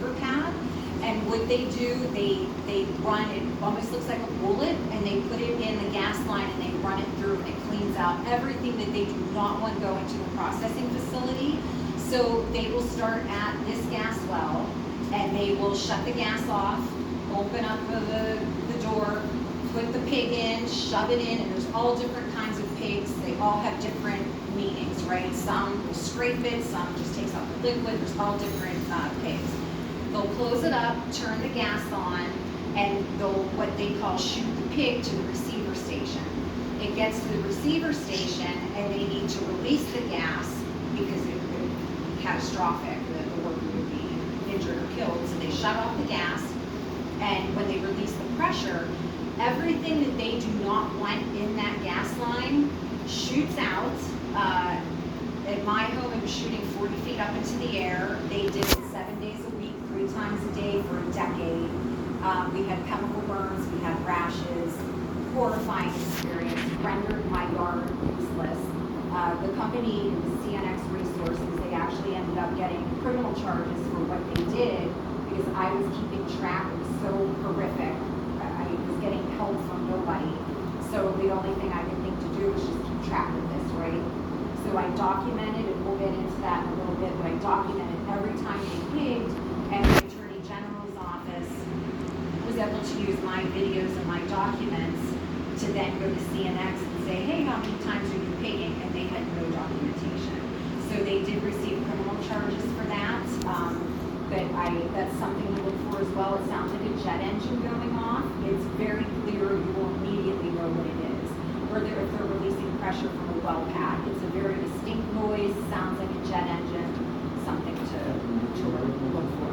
receiver pad. And what they do, they run, it almost looks like a bullet, and they put it in the gas line and they run it through, and it cleans out everything that they do not want to go into the processing facility. So they will start at this gas well, and they will shut the gas off, open up the door, put the pig in, shove it in, and there's all different kinds of pigs. They all have different meanings, right? Some will scrape it, some just takes out the liquid. There's all different pigs. They'll close it up, turn the gas on, and they'll, what they call, shoot the pig to the receiver station. It gets to the receiver station, and they need to release the gas because it would be catastrophic. The worker would be injured or killed. So they shut off the gas, and when they release the pressure, everything that they do not want in that gas line shoots out. At my home, it was shooting 40 feet up into the air. They did it 7 days a week, 3 times a day for a decade. We had chemical burns, we had rashes, horrifying experience, rendered my yard useless. The company, CNX Resources, they actually ended up getting criminal charges for what they did because I was keeping track. It was so horrific. I was getting help from nobody. So the only thing I could think to do was just keep track of this, right? So I documented, and we'll get into that in a little bit, but I documented every time they pigged, and the Attorney General's office was able to use my videos and my documents to then go to CNX and say, hey, how many times are you pigging? And they had no documentation. So they did receive criminal charges for that, but that's something to look for as well. It sounds like a jet engine going off. It's very clear, you will immediately know what it is. Or if they're releasing pressure from a well pad. It's a very distinct noise, sounds like a jet engine, something to look for.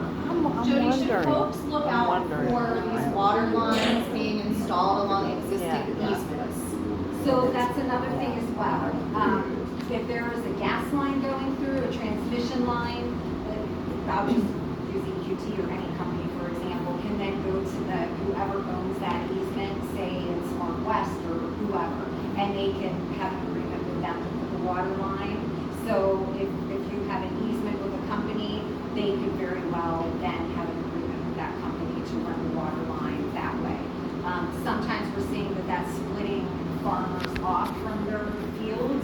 Jody, should folks look out for these water lines being installed along existing easements? So that's another thing as well. If there is a gas line going through, a transmission line, I'll just using QT or any company, for example, can then go to whoever owns that easement, say it's Northwest or whoever, and they can have an agreement with them to put the water line. So if you have an easement with a company, they could very well then